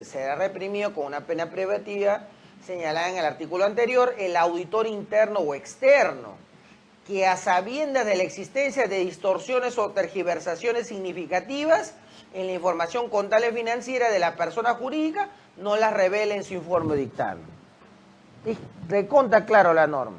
será reprimido con una pena privativa señalada en el artículo anterior el auditor interno o externo, que a sabiendas de la existencia de distorsiones o tergiversaciones significativas en la información contable financiera de la persona jurídica, no las revele en su informe o dictamen. Es recontra claro la norma.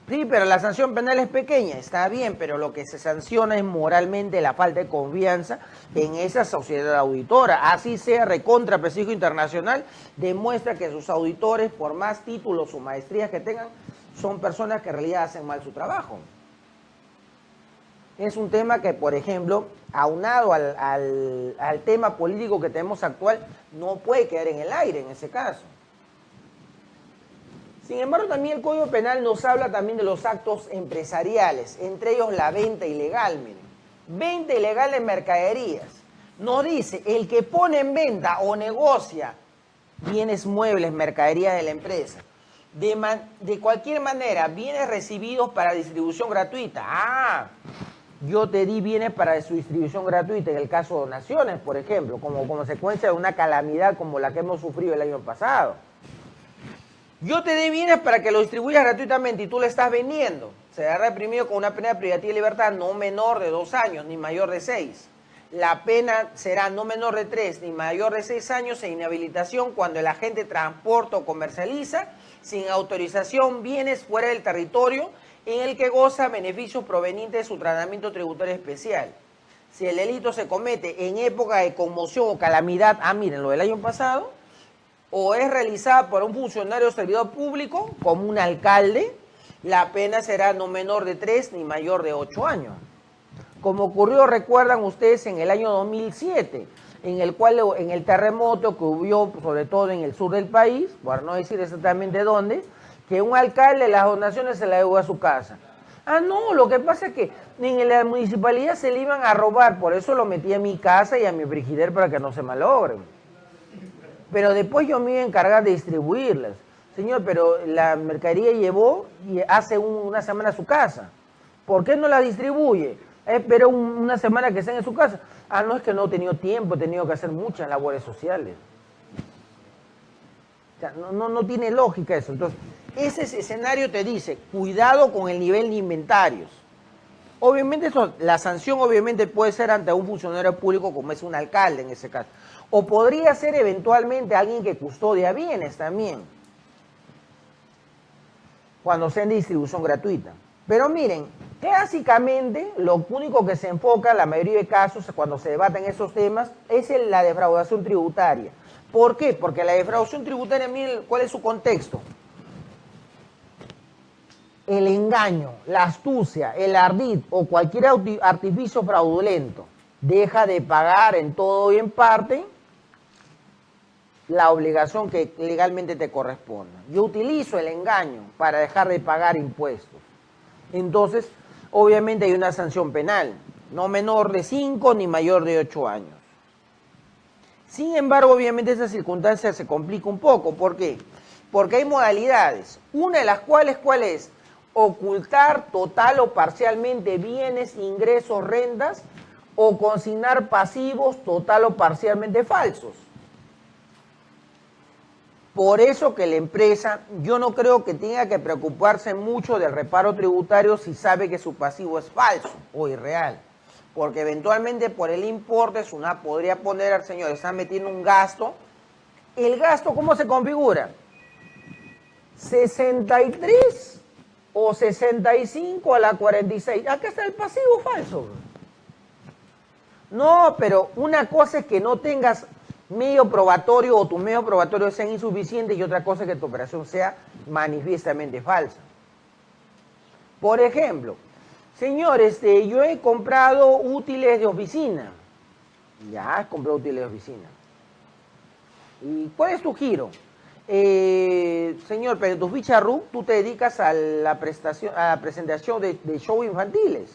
Sí, pero la sanción penal es pequeña, está bien, pero lo que se sanciona es moralmente la falta de confianza en esa sociedad auditora. Así sea recontra prestigio internacional, demuestra que sus auditores, por más títulos o maestrías que tengan, son personas que en realidad hacen mal su trabajo. Es un tema que, por ejemplo, aunado al tema político que tenemos actual, no puede quedar en el aire en ese caso. Sin embargo, también el Código Penal nos habla también de los actos empresariales, entre ellos la venta ilegal, miren. Venta ilegal de mercaderías. Nos dice, el que pone en venta o negocia bienes muebles, mercaderías de la empresa, de cualquier manera, bienes recibidos para distribución gratuita. Yo te di bienes para su distribución gratuita en el caso de donaciones, por ejemplo, como consecuencia de una calamidad como la que hemos sufrido el año pasado. Yo te di bienes para que lo distribuyas gratuitamente y tú lo estás vendiendo. Será reprimido con una pena privativa de libertad no menor de 2 años ni mayor de 6. La pena será no menor de 3 ni mayor de 6 años e inhabilitación cuando el agente transporta o comercializa sin autorización bienes fuera del territorio en el que goza beneficios provenientes de su tratamiento tributario especial. Si el delito se comete en época de conmoción o calamidad, miren lo del año pasado, o es realizada por un funcionario o servidor público, como un alcalde, la pena será no menor de 3 ni mayor de 8 años. Como ocurrió, recuerdan ustedes, en el año 2007, en el terremoto que hubo, sobre todo en el sur del país, por no decir exactamente dónde, que un alcalde las donaciones se las llevó a su casa. No, lo que pasa es que en la municipalidad se le iban a robar, por eso lo metí a mi casa y a mi frigider para que no se malogren. Pero después yo me iba a encargar de distribuirlas. Señor, pero la mercadería llevó y hace una semana a su casa. ¿Por qué no la distribuye? Esperó una semana que estén en su casa. No, es que no he tenido tiempo, he tenido que hacer muchas labores sociales. O sea, no tiene lógica eso. Entonces, ese escenario te dice, cuidado con el nivel de inventarios. Obviamente la sanción obviamente puede ser ante un funcionario público como es un alcalde en ese caso. O podría ser eventualmente alguien que custodia bienes también, cuando sea en distribución gratuita. Pero miren, clásicamente lo único que se enfoca en la mayoría de casos cuando se debaten esos temas es la defraudación tributaria. ¿Por qué? Porque la defraudación tributaria, miren cuál es su contexto. El engaño, la astucia, el ardid o cualquier artificio fraudulento deja de pagar en todo y en parte la obligación que legalmente te corresponde. Yo utilizo el engaño para dejar de pagar impuestos. Entonces, obviamente hay una sanción penal, no menor de 5 ni mayor de 8 años. Sin embargo, obviamente esa circunstancia se complica un poco. ¿Por qué? Porque hay modalidades, una de las cuales, ¿cuál es? Ocultar total o parcialmente bienes, ingresos, rentas, o consignar pasivos total o parcialmente falsos. Por eso que la empresa, yo no creo que tenga que preocuparse mucho del reparo tributario si sabe que su pasivo es falso o irreal. Porque eventualmente por el importe, SUNAT podría poner al señor, está metiendo un gasto. ¿El gasto cómo se configura? 63 o 65 a la 46. Acá está el pasivo falso. No, pero una cosa es que no tengas medio probatorio o tu medio probatorio sea insuficiente y otra cosa es que tu operación sea manifiestamente falsa. Por ejemplo, señor, yo he comprado útiles de oficina. Ya, has comprado útiles de oficina. ¿Y cuál es tu giro? Señor, pero en tu ficha RUC tú te dedicas a la presentación de shows infantiles.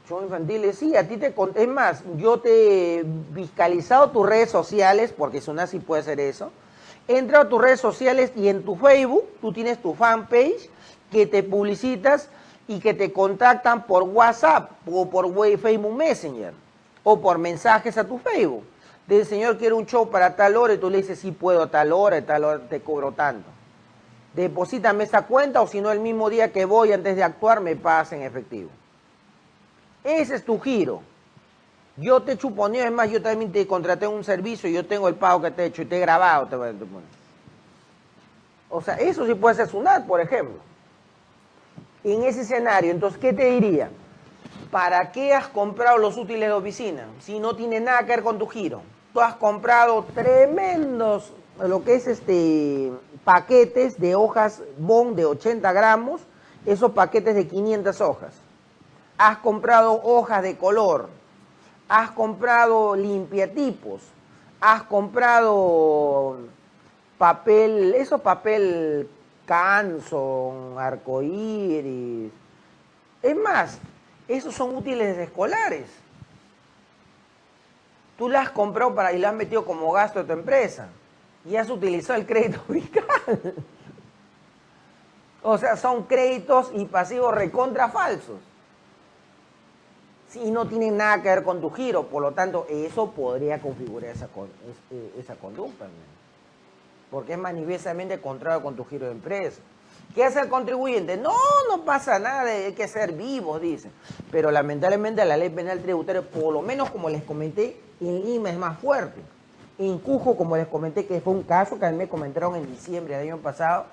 Shows infantiles, sí, a ti es más, yo te he fiscalizado tus redes sociales, porque SUNAT sí puede hacer eso. Entra a tus redes sociales y en tu Facebook, tú tienes tu fanpage que te publicitas y que te contactan por WhatsApp o por Facebook Messenger o por mensajes a tu Facebook. del señor quiere un show para tal hora y tú le dices, sí puedo a tal hora te cobro tanto. Deposítame esa cuenta o si no el mismo día que voy antes de actuar me pagas en efectivo. Ese es tu giro. Yo te he chuponeado, es más, yo también te contraté un servicio y yo tengo el pago que te he hecho y te he grabado. O sea, eso sí puede ser SUNAT, por ejemplo. En ese escenario, entonces, ¿qué te diría? ¿Para qué has comprado los útiles de oficina? Si no tiene nada que ver con tu giro. Tú has comprado tremendos, lo que es paquetes de hojas BON de 80 gramos, esos paquetes de 500 hojas. Has comprado hojas de color, has comprado limpiatipos, has comprado papel, esos papel Canson, arcoíris. Es más, esos son útiles escolares. Tú las has comprado y las has metido como gasto de tu empresa y has utilizado el crédito fiscal. O sea, son créditos y pasivos recontra falsos. Sí, no tienen nada que ver con tu giro, por lo tanto, eso podría configurar esa conducta, ¿no? Porque es manifiestamente contrario con tu giro de empresa. ¿Qué hace el contribuyente? No pasa nada, hay que ser vivos, dicen. Pero lamentablemente la ley penal tributaria, por lo menos como les comenté, en Lima es más fuerte. En Cusco, como les comenté, que fue un caso que a mí me comentaron en diciembre del año pasado,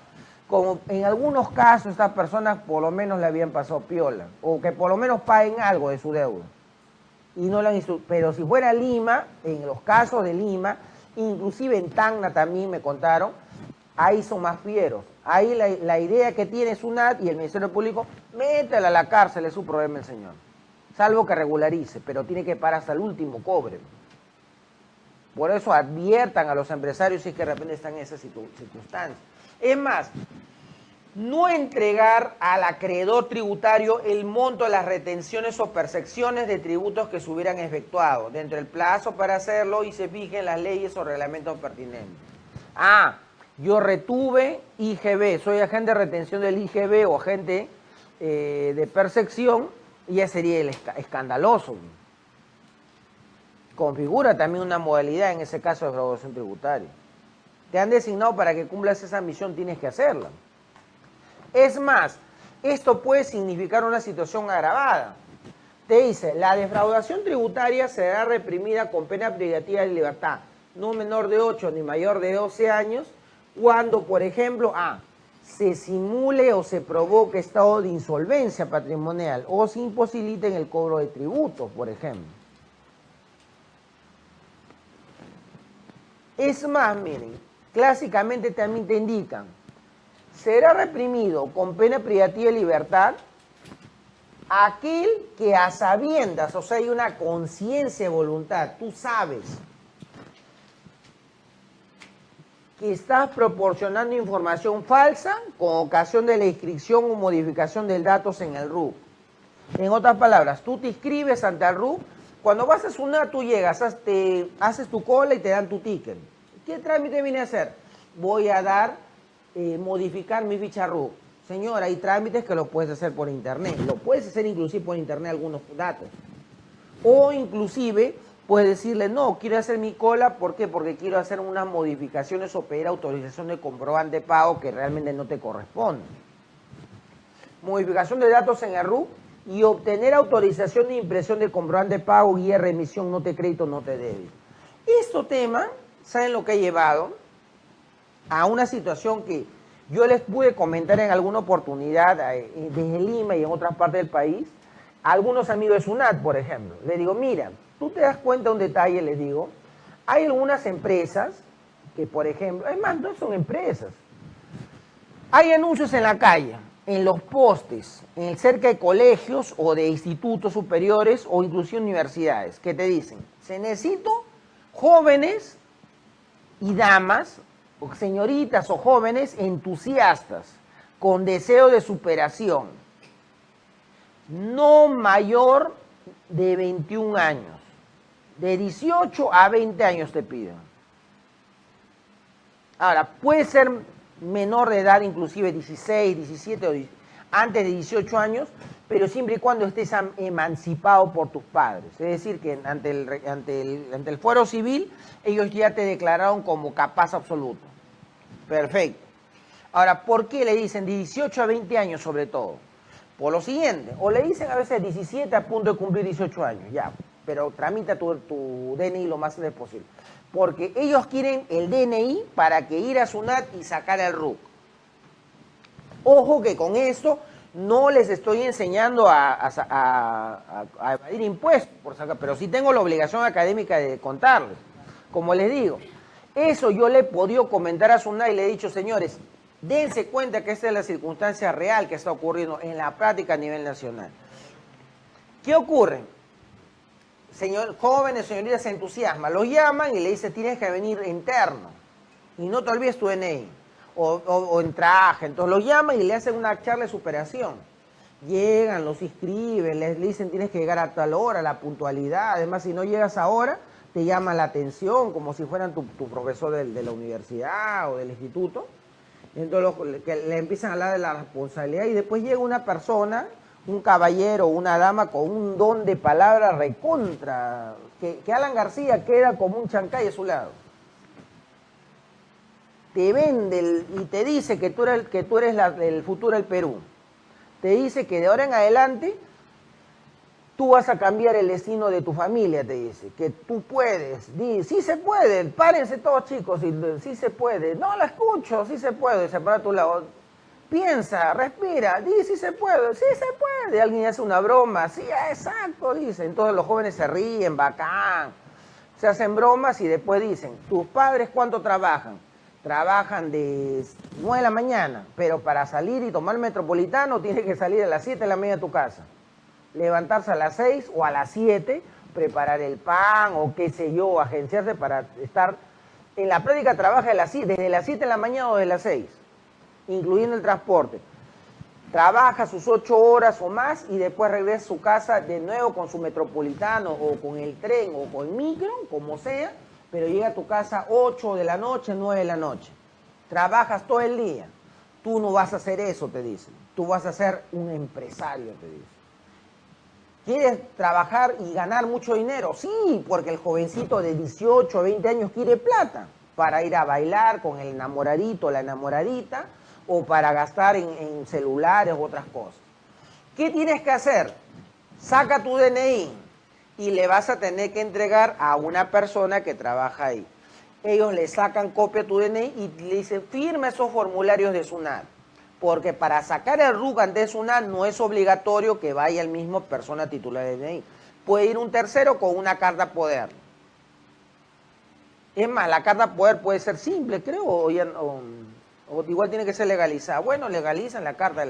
como en algunos casos estas personas por lo menos le habían pasado piola, o que por lo menos paguen algo de su deuda. Y no lo han pero si fuera Lima, en los casos de Lima, inclusive en Tacna también me contaron, ahí son más fieros. Ahí la idea que tiene SUNAT y el Ministerio Público, métela a la cárcel, es su problema el señor. Salvo que regularice, pero tiene que parar hasta el último cobre. Por eso adviertan a los empresarios si es que de repente están en esas circunstancias. Es más, no entregar al acreedor tributario el monto de las retenciones o percepciones de tributos que se hubieran efectuado dentro del plazo para hacerlo y se fijen las leyes o reglamentos pertinentes. Yo retuve IGB, soy agente de retención del IGB o agente de percepción, y ya sería escandaloso. Configura también una modalidad en ese caso de defraudación tributaria. Te han designado para que cumplas esa misión, tienes que hacerla. Es más, esto puede significar una situación agravada. Te dice, la defraudación tributaria será reprimida con pena privativa de libertad, no menor de 8 ni mayor de 12 años, cuando, por ejemplo, se simule o se provoque estado de insolvencia patrimonial o se imposibilite en el cobro de tributos, por ejemplo. Es más, miren, clásicamente también te indican, será reprimido con pena privativa de libertad aquel que a sabiendas, o sea, hay una conciencia de voluntad, tú sabes que estás proporcionando información falsa con ocasión de la inscripción o modificación de datos en el RUC. En otras palabras, tú te inscribes ante el RUC, cuando vas a SUNAT tú llegas, haces tu cola y te dan tu ticket. ¿Qué trámite viene a hacer? Voy a modificar mi ficha RUC. Señora, hay trámites que lo puedes hacer por internet, lo puedes hacer inclusive por internet algunos datos. O inclusive puedes decirle, no, quiero hacer mi cola, ¿por qué? Porque quiero hacer unas modificaciones o pedir autorización de comprobante de pago que realmente no te corresponde. Modificación de datos en el RUC y obtener autorización de impresión de comprobante de pago, guía, remisión, nota de crédito, nota de débito. Este tema, ¿saben lo que ha llevado? A una situación que yo les pude comentar en alguna oportunidad desde Lima y en otras partes del país, a algunos amigos de SUNAT, por ejemplo. Les digo, mira, tú te das cuenta de un detalle, les digo, hay algunas empresas que, por ejemplo, además no son empresas, hay anuncios en la calle, en los postes, cerca de colegios o de institutos superiores o inclusive universidades, que te dicen, se necesitan jóvenes y damas, o señoritas o jóvenes entusiastas, con deseo de superación, no mayor de 21 años, de 18 a 20 años te piden. Ahora, puede ser menor de edad, inclusive 16, 17 o 18. antes de 18 años, pero siempre y cuando estés emancipado por tus padres. Es decir, que ante el fuero civil, ellos ya te declararon como capaz absoluto. Perfecto. Ahora, ¿por qué le dicen 18 a 20 años sobre todo? Por lo siguiente, o le dicen a veces 17 a punto de cumplir 18 años, ya, pero tramita tu DNI lo más antes posible. Porque ellos quieren el DNI para que ir a SUNAT y sacar el RUC. Ojo que con esto no les estoy enseñando a evadir impuestos, por sacar, pero sí tengo la obligación académica de contarles. Como les digo, eso yo le he podido comentar a SUNAT y le he dicho, señores, dense cuenta que esta es la circunstancia real que está ocurriendo en la práctica a nivel nacional. ¿Qué ocurre? Jóvenes, señoritas se entusiasman, los llaman y le dicen, tienes que venir interno y no te olvides tu DNI. O en traje, entonces los llaman y le hacen una charla de superación. Llegan, los inscriben, les dicen tienes que llegar a tal hora, la puntualidad. Además, si no llegas ahora, te llaman la atención como si fueran tu profesor de la universidad o del instituto. Entonces que le empiezan a hablar de la responsabilidad y después llega una persona, un caballero o una dama con un don de palabra recontra, que Alan García queda como un chancay a su lado. Te vende y te dice que tú eres el futuro del Perú. Te dice que de ahora en adelante tú vas a cambiar el destino de tu familia, te dice. Que tú puedes. Sí se puede. Párense todos, chicos. Sí se puede. No la escucho. Sí se puede. Se para a tu lado. Piensa, respira. Sí se puede. Sí se puede. Alguien hace una broma. Sí, exacto, dice. Entonces los jóvenes se ríen, bacán. Se hacen bromas y después dicen, ¿tus padres cuánto trabajan? Trabajan de 9 de la mañana, pero para salir y tomar el metropolitano tienes que salir a las 7 de la mañana de tu casa. Levantarse a las 6 o a las 7, preparar el pan o qué sé yo, agenciarse para estar... En la práctica trabaja desde las 7 de la mañana o de las 6, incluyendo el transporte. Trabaja sus 8 horas o más y después regresa a su casa de nuevo con su metropolitano o con el tren o con el micro, como sea, pero llega a tu casa 8 de la noche, 9 de la noche. Trabajas todo el día. Tú no vas a hacer eso, te dicen. Tú vas a ser un empresario, te dicen. ¿Quieres trabajar y ganar mucho dinero? Sí, porque el jovencito de 18 o 20 años quiere plata para ir a bailar con el enamoradito o la enamoradita o para gastar en celulares u otras cosas. ¿Qué tienes que hacer? Saca tu DNI y le vas a tener que entregar a una persona que trabaja ahí. Ellos le sacan copia a tu DNI y le dicen, firma esos formularios de SUNAT. Porque para sacar el RUC ante SUNAT no es obligatorio que vaya el mismo persona titular del DNI. Puede ir un tercero con una carta poder. Es más, la carta poder puede ser simple, creo, o igual tiene que ser legalizada. Bueno, legalizan la carta.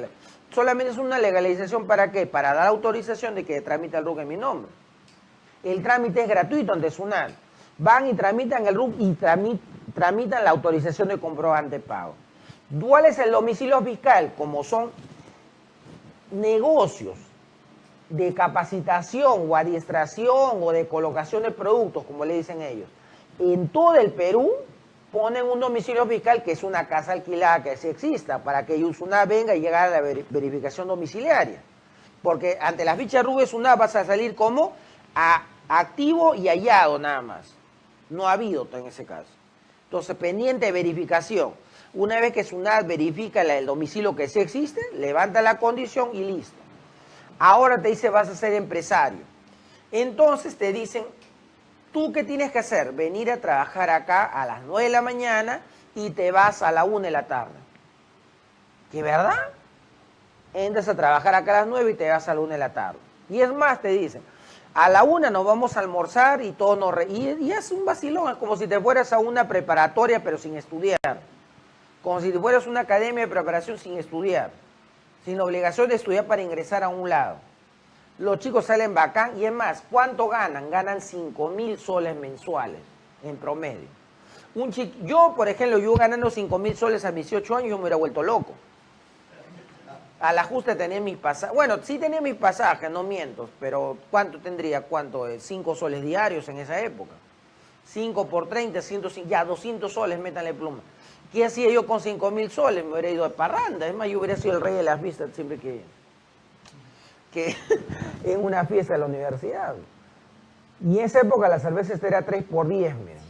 Solamente es una legalización ¿para qué? Para dar autorización de que tramite el RUC en mi nombre. El trámite es gratuito ante SUNAT. Van y tramitan el RUC y tramitan la autorización de comprobante de pago. ¿Cuál es el domicilio fiscal? Como son negocios de capacitación o adiestración o de colocación de productos, como le dicen ellos, en todo el Perú ponen un domicilio fiscal que es una casa alquilada que sí exista para que SUNAT venga y llegue a la verificación domiciliaria. Porque ante las fichas RUC de SUNAT vas a salir como activo y hallado nada más. No ha habido en ese caso. Entonces, pendiente de verificación. Una vez que SUNAT verifica el domicilio que sí existe, levanta la condición y listo. Ahora te dice vas a ser empresario. Entonces te dicen, ¿tú qué tienes que hacer? Venir a trabajar acá a las 9 de la mañana y te vas a la 1 de la tarde. ¿Qué verdad? Entras a trabajar acá a las 9 y te vas a la 1 de la tarde. Y es más, te dicen, a la 1 nos vamos a almorzar y todo nos y es un vacilón, es como si te fueras a una preparatoria pero sin estudiar. Como si te fueras a una academia de preparación sin estudiar. Sin obligación de estudiar para ingresar a un lado. Los chicos salen bacán y es más, ¿cuánto ganan? Ganan 5.000 soles mensuales en promedio. Yo, por ejemplo, yo ganando 5.000 soles a 18 años, yo me hubiera vuelto loco. Al ajuste tenía mis pasajes. Bueno, sí tenía mis pasajes, no miento, pero ¿cuánto tendría? ¿Cuánto? 5 soles diarios en esa época. 5 por 30, 105, ya 200 soles, métanle pluma. ¿Qué hacía yo con 5.000 soles? Me hubiera ido a parranda. Es más, yo hubiera sido el rey de las fiestas siempre que en una fiesta de la universidad. Y en esa época la cerveza era 3 por 10, miren.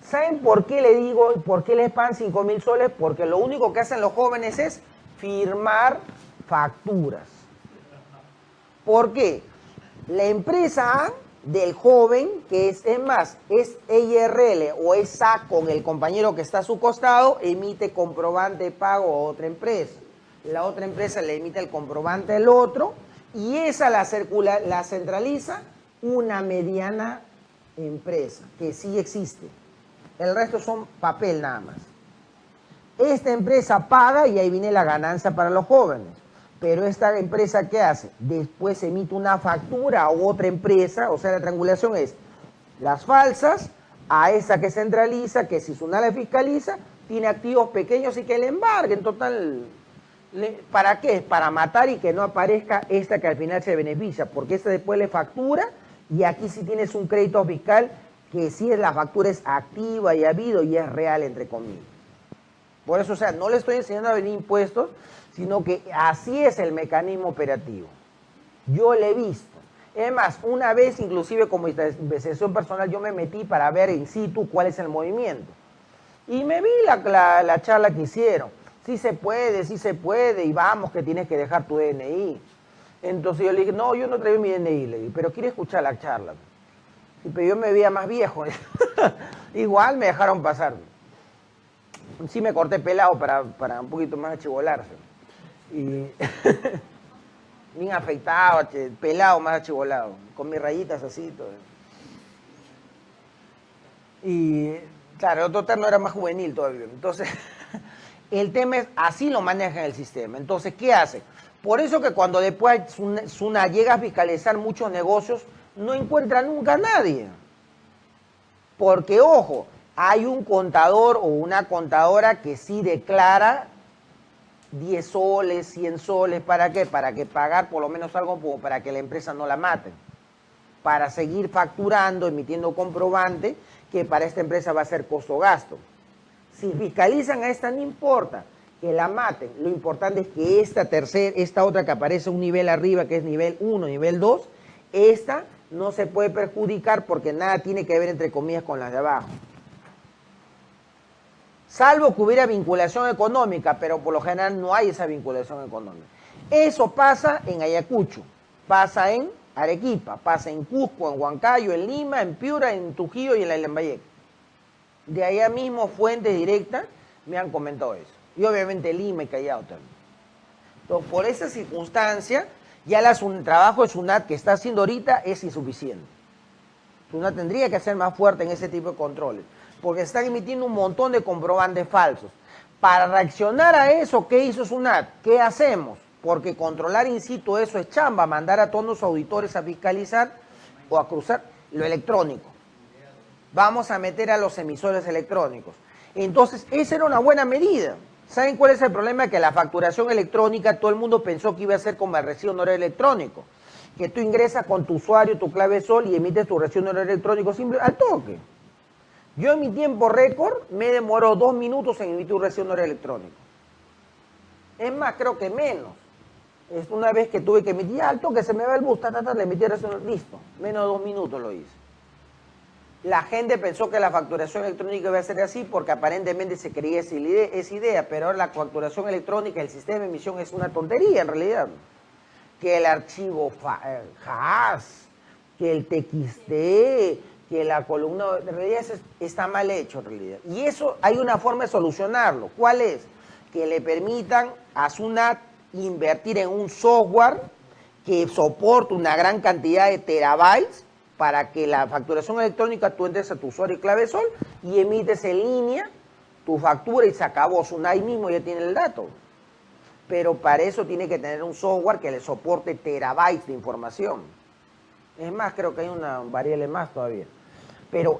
¿Saben por qué le digo, por qué les pagan 5.000 soles? Porque lo único que hacen los jóvenes es firmar facturas. ¿Por qué? La empresa del joven, que es más, es EIRL o es SAC con el compañero que está a su costado, emite comprobante de pago a otra empresa. La otra empresa le emite el comprobante al otro y esa la centraliza una mediana empresa que sí existe. El resto son papel nada más. Esta empresa paga y ahí viene la ganancia para los jóvenes. Pero esta empresa, ¿qué hace? Después emite una factura a otra empresa, o sea, la triangulación es las falsas a esa que centraliza, que si SUNAT la fiscaliza, tiene activos pequeños y que le embarguen. Total, ¿para qué? Para matar y que no aparezca esta que al final se beneficia, porque esta después le factura y aquí sí tienes un crédito fiscal que sí es la factura es activa y habido y es real, entre comillas. Por eso, o sea, no le estoy enseñando a venir impuestos, sino que así es el mecanismo operativo. Yo le he visto. Es más, una vez, inclusive como investigación personal, yo me metí para ver in situ cuál es el movimiento. Y me vi la charla que hicieron. Sí se puede, y vamos, que tienes que dejar tu DNI. Entonces yo le dije, no, yo no traigo mi DNI, le dije, pero quiero escuchar la charla. Sí, pero yo me veía más viejo. Igual me dejaron pasar. Sí me corté pelado para un poquito más achivolarse. Y bien afeitado, pelado, más achivolado, con mis rayitas así. Todo. Y claro, el otro terno era más juvenil todavía. Entonces, el tema es, así lo manejan el sistema. Entonces, ¿qué hace? Por eso que cuando después SUNAT llega a fiscalizar muchos negocios, no encuentra nunca a nadie. Porque, ojo, hay un contador o una contadora que sí declara 10 soles, 100 soles, ¿para qué? Para que pagar por lo menos algo para que la empresa no la maten. Para seguir facturando, emitiendo comprobante, que para esta empresa va a ser costo-gasto. Si fiscalizan a esta, no importa que la maten. Lo importante es que esta otra que aparece un nivel arriba, que es nivel 1, nivel 2, esta no se puede perjudicar porque nada tiene que ver, entre comillas, con las de abajo. Salvo que hubiera vinculación económica, pero por lo general no hay esa vinculación económica. Eso pasa en Ayacucho, pasa en Arequipa, pasa en Cusco, en Huancayo, en Lima, en Piura, en Trujillo y en la Lambayeque. De allá mismo, fuentes directas me han comentado eso. Y obviamente Lima y Callao también. Entonces, por esa circunstancia, ya el trabajo de SUNAT que está haciendo ahorita es insuficiente. SUNAT tendría que ser más fuerte en ese tipo de controles, porque están emitiendo un montón de comprobantes falsos. Para reaccionar a eso, ¿qué hizo SUNAT? ¿Qué hacemos? Porque controlar in situ eso es chamba, mandar a todos los auditores a fiscalizar o a cruzar lo electrónico. Vamos a meter a los emisores electrónicos. Entonces, esa era una buena medida. ¿Saben cuál es el problema? Que la facturación electrónica, todo el mundo pensó que iba a ser como el recibo de honorario electrónico. Que tú ingresas con tu usuario, tu clave SOL y emites tu recibo de honorario electrónico simple, al toque. Yo en mi tiempo récord me demoró 2 minutos en emitir un recibo de honorario electrónico. Es más, creo que menos. Es una vez que tuve que emitir, al toque se me va el bus, le emití el recibo, listo. Menos de 2 minutos lo hice. La gente pensó que la facturación electrónica iba a ser así porque aparentemente se creía esa idea, pero ahora la facturación electrónica, el sistema de emisión es una tontería en realidad. Que el archivo JAS, que el TXT, que la columna, en realidad está mal hecho en realidad. Y eso hay una forma de solucionarlo. ¿Cuál es? Que le permitan a SUNAT invertir en un software que soporte una gran cantidad de terabytes para que la facturación electrónica tú entres a tu usuario y clave SOL y emites en línea tu factura y se acabó. SUNAT ahí mismo ya tiene el dato. Pero para eso tiene que tener un software que le soporte terabytes de información. Es más, creo que hay una variable más todavía. Pero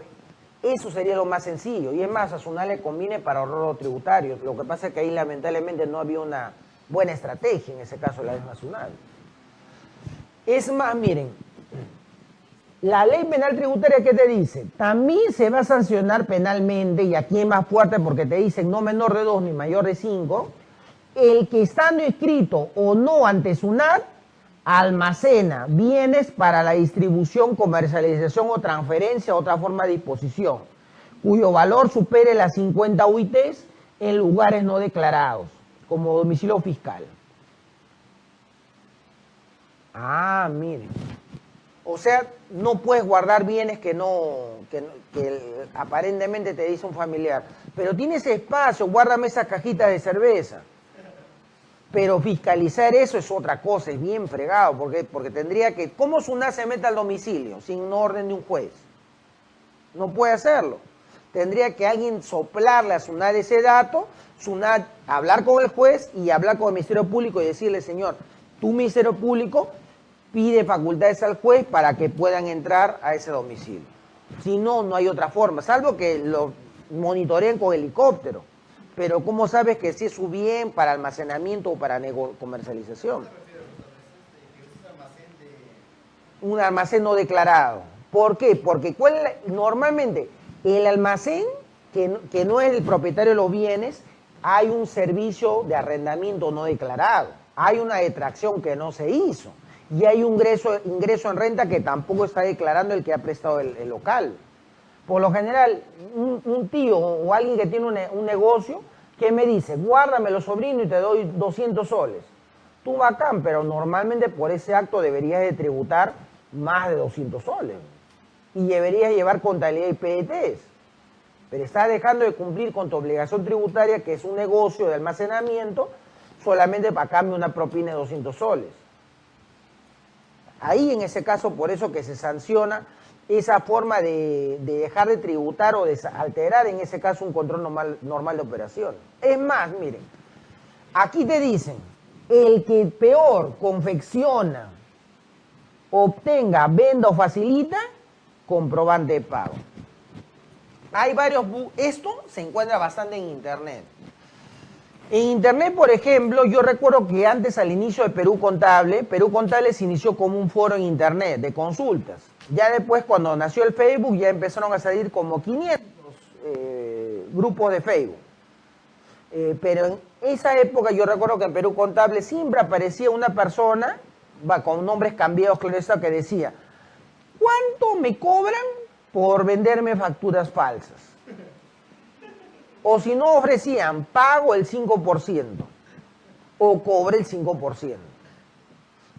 eso sería lo más sencillo. Y es más, a SUNAT le conviene para ahorro tributario. Lo que pasa es que ahí lamentablemente no había una buena estrategia en ese caso de la misma SUNAT. Es más, miren, La ley penal tributaria, ¿qué te dice? También se va a sancionar penalmente, y aquí es más fuerte porque te dicen no menor de 2 ni mayor de 5, el que estando inscrito o no ante SUNAT almacena bienes para la distribución, comercialización o transferencia a otra forma de disposición, cuyo valor supere las 50 UITs en lugares no declarados, como domicilio fiscal. Ah, miren. O sea, no puedes guardar bienes que aparentemente te dice un familiar. Pero tienes espacio, guárdame esa cajita de cerveza. Pero fiscalizar eso es otra cosa, es bien fregado, porque tendría que... ¿Cómo SUNAT se mete al domicilio sin una orden de un juez? No puede hacerlo. Tendría que alguien soplarle a SUNAT ese dato, SUNAT hablar con el juez y hablar con el Ministerio Público y decirle, señor, tu Ministerio Público pide facultades al juez para que puedan entrar a ese domicilio. Si no, no hay otra forma, salvo que lo monitoreen con helicóptero. Pero ¿cómo sabes que si es su bien para almacenamiento o para comercialización? Un almacén no declarado. ¿Por qué? Porque normalmente el almacén, que no es el propietario de los bienes, hay un servicio de arrendamiento no declarado. Hay una detracción que no se hizo. Y hay un ingreso en renta que tampoco está declarando el que ha prestado el local. Por lo general, un tío o alguien que tiene un negocio, que me dice, guárdamelo sobrino y te doy 200 soles. Tú bacán, pero normalmente por ese acto deberías de tributar más de 200 soles. Y deberías llevar contabilidad y PDTs. Pero estás dejando de cumplir con tu obligación tributaria, que es un negocio de almacenamiento, solamente para cambio una propina de 200 soles. Ahí, en ese caso, por eso que se sanciona esa forma de dejar de tributar o de alterar, en ese caso, un control normal de operación. Es más, miren, aquí te dicen, el que peor confecciona, obtenga, venda o facilita, comprobante de pago. Hay varios, esto se encuentra bastante en internet. En internet, por ejemplo, yo recuerdo que antes, al inicio de Perú Contable se inició como un foro en internet de consultas. Ya después, cuando nació el Facebook, ya empezaron a salir como 500 grupos de Facebook. Pero en esa época yo recuerdo que en Perú Contable siempre aparecía una persona, con nombres cambiados, claro está, que decía, ¿cuánto me cobran por venderme facturas falsas? O si no ofrecían, pago el 5% o cobre el 5%.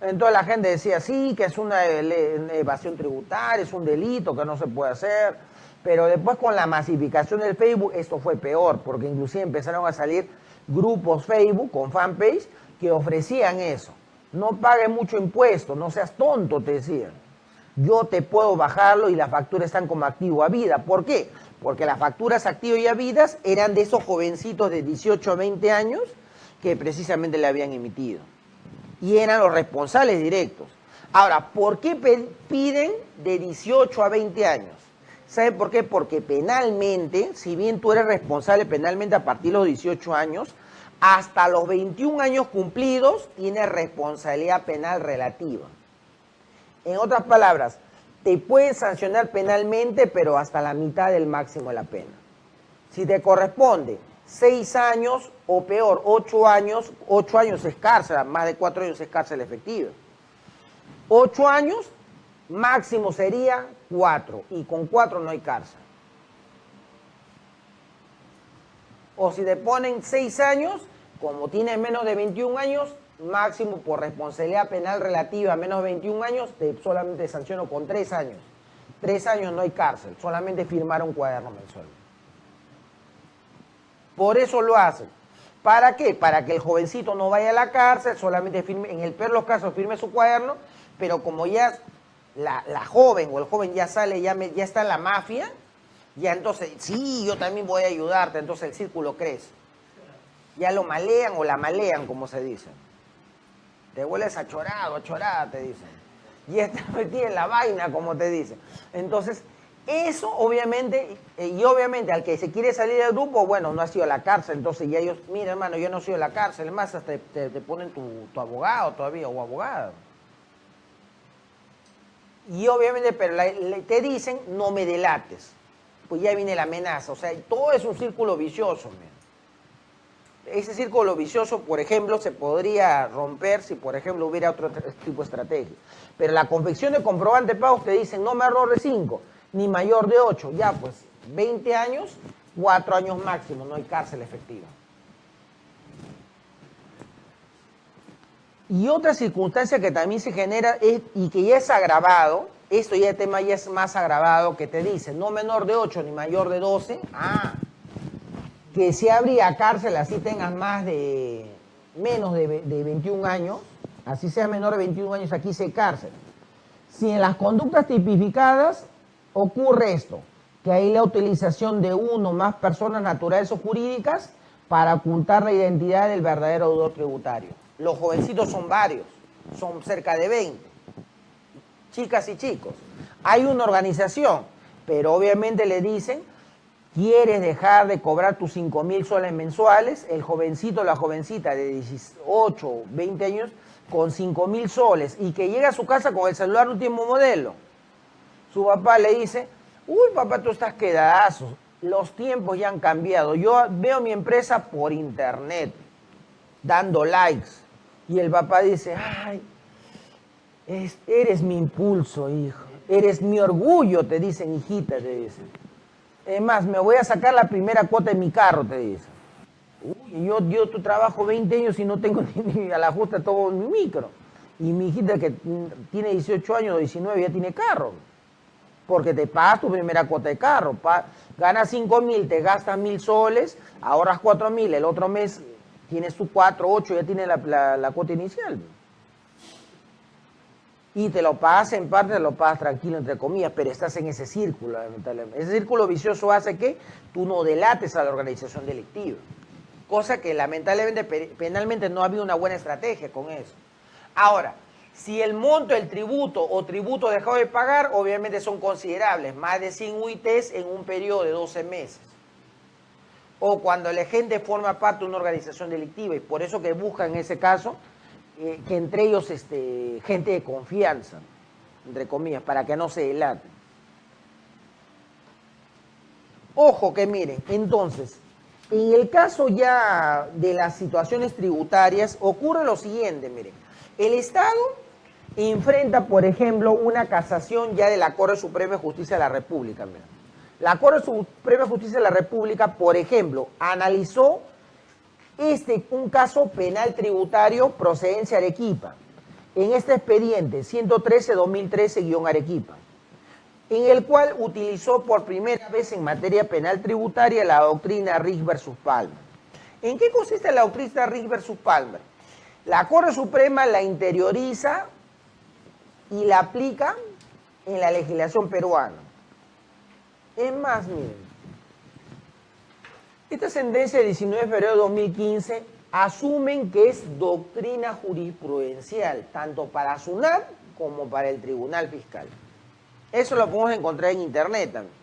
Entonces la gente decía, sí, que es una evasión tributaria, es un delito que no se puede hacer. Pero después, con la masificación del Facebook, esto fue peor, porque inclusive empezaron a salir grupos Facebook con fanpage que ofrecían eso. No pagues mucho impuesto, no seas tonto, te decían. Yo te puedo bajarlo y las facturas están como activo a vida. ¿Por qué? Porque las facturas activo y a vidas eran de esos jovencitos de 18 a 20 años que precisamente le habían emitido. Y eran los responsables directos. Ahora, ¿por qué piden de 18 a 20 años? ¿Saben por qué? Porque penalmente, si bien tú eres responsable penalmente a partir de los 18 años, hasta los 21 años cumplidos tienes responsabilidad penal relativa. En otras palabras, te pueden sancionar penalmente, pero hasta la mitad del máximo de la pena. Si te corresponde 6 años o peor, 8 años es cárcel, más de 4 años es cárcel efectiva. 8 años, máximo sería 4, y con 4 no hay cárcel. O si te ponen 6 años, como tienes menos de 21 años, máximo por responsabilidad penal relativa a menos de 21 años, solamente te sanciono con 3 años. 3 años no hay cárcel, solamente firmar un cuaderno mensual. Por eso lo hacen. ¿Para qué? Para que el jovencito no vaya a la cárcel, solamente firme, en el peor de los casos, firme su cuaderno, pero como ya la joven o el joven ya sale, ya está en la mafia, ya entonces, sí, yo también voy a ayudarte, entonces el círculo crece. Ya lo malean o la malean, como se dice. Te vuelves achorada, te dicen. Y está metida en la vaina, como te dicen. Entonces, eso obviamente, y obviamente al que se quiere salir del grupo, bueno, no ha sido a la cárcel, entonces ya ellos, mira hermano, yo no he sido a la cárcel, más hasta te ponen tu abogado todavía o abogada. Y obviamente, pero te dicen, no me delates. Pues ya viene la amenaza. O sea, todo es un círculo vicioso. Ese círculo vicioso, por ejemplo, se podría romper si, por ejemplo, hubiera otro tipo de estrategia. Pero la confección de comprobante de pagos te dicen, no menor de 5, ni mayor de 8. Ya, pues, 20 años, 4 años máximo, no hay cárcel efectiva. Y otra circunstancia que también se genera y que ya es agravado, esto ya el tema ya es más agravado, que te dice no menor de 8 ni mayor de 12, que si habría cárcel así tengas menos de 21 años, así sea menor de 21 años, aquí se cárcel. Si en las conductas tipificadas ocurre esto, que hay la utilización de uno o más personas naturales o jurídicas para ocultar la identidad del verdadero deudor tributario. Los jovencitos son varios, son cerca de 20, chicas y chicos. Hay una organización, pero obviamente le dicen, ¿quieres dejar de cobrar tus 5.000 soles mensuales? El jovencito o la jovencita de 18, 20 años con 5.000 soles y que llega a su casa con el celular último modelo. Su papá le dice, uy papá, tú estás quedadazo, los tiempos ya han cambiado, yo veo mi empresa por internet, dando likes. Y el papá dice, ay, eres mi impulso, hijo, eres mi orgullo, te dicen, hijita, te dicen. Es más, me voy a sacar la primera cuota de mi carro, te dicen. Uy, yo trabajo 20 años y no tengo ni a la justa todo mi micro. Y mi hijita que tiene 18 años o 19 ya tiene carro. Porque te pagas tu primera cuota de carro. Ganas 5.000, te gastas 1.000 soles, ahorras 4.000, el otro mes tienes tu 4, 8, ya tienes la cuota inicial. Y te lo pagas en parte, te lo pagas tranquilo, entre comillas, pero estás en ese círculo, lamentablemente. Ese círculo vicioso hace que tú no delates a la organización delictiva. Cosa que lamentablemente penalmente no había una buena estrategia con eso. Ahora, si el monto del tributo o tributo dejado de pagar, obviamente son considerables, más de 100 UITs en un periodo de 12 meses. O cuando la gente forma parte de una organización delictiva, y por eso que buscan en ese caso, que entre ellos gente de confianza, entre comillas, para que no se delaten. Ojo que miren, entonces, en el caso ya de las situaciones tributarias, ocurre lo siguiente, miren. El Estado enfrenta, por ejemplo, una casación ya de la Corte Suprema de Justicia de la República. Miren. La Corte Suprema de Justicia de la República, por ejemplo, analizó un caso penal tributario procedencia Arequipa, en este expediente 113-2013-Arequipa, en el cual utilizó por primera vez en materia penal tributaria la doctrina Rig versus Palmer. ¿En qué consiste la doctrina Rig versus Palmer? La Corte Suprema la interioriza y la aplica en la legislación peruana. Es más, miren, esta sentencia del 19 de febrero de 2015 asumen que es doctrina jurisprudencial, tanto para SUNAT como para el Tribunal Fiscal. Eso lo podemos encontrar en internet también.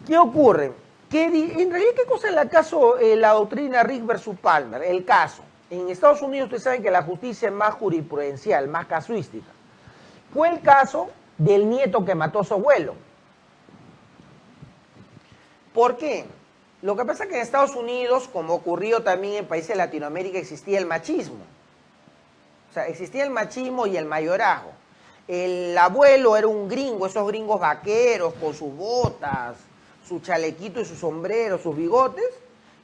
¿Qué ocurre? En realidad, ¿qué cosa es la doctrina Rig versus Palmer? El caso. En Estados Unidos ustedes saben que la justicia es más jurisprudencial, más casuística. Fue el caso del nieto que mató a su abuelo. ¿Por qué? Lo que pasa es que en Estados Unidos, como ocurrió también en países de Latinoamérica, existía el machismo. O sea, existía el machismo y el mayorazgo. El abuelo era un gringo, esos gringos vaqueros con sus botas, su chalequito y su sombrero, sus bigotes,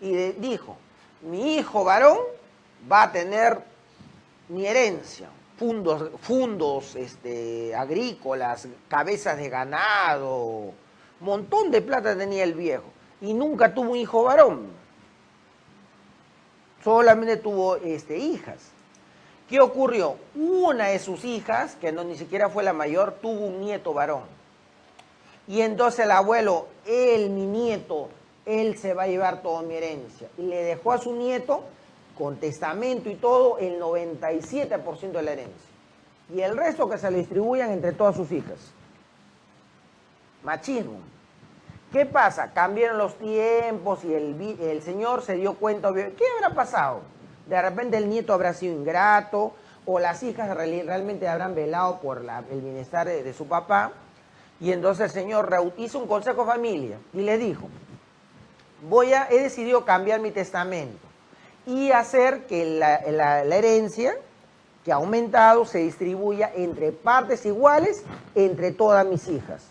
y dijo, mi hijo varón va a tener mi herencia, fundos agrícolas, cabezas de ganado, montón de plata tenía el viejo, y nunca tuvo un hijo varón, solamente tuvo hijas. ¿Qué ocurrió? Una de sus hijas, que ni siquiera fue la mayor, tuvo un nieto varón. Y entonces el abuelo, mi nieto, él se va a llevar toda mi herencia. Y le dejó a su nieto, con testamento y todo, el 97% de la herencia. Y el resto que se lo distribuyan entre todas sus hijas. Machismo. ¿Qué pasa? Cambiaron los tiempos y el señor se dio cuenta, ¿qué habrá pasado? De repente el nieto habrá sido ingrato, o las hijas realmente habrán velado por el bienestar de su papá. Y entonces el señor hizo un consejo de familia y le dijo, he decidido cambiar mi testamento y hacer que la herencia que ha aumentado se distribuya entre partes iguales entre todas mis hijas.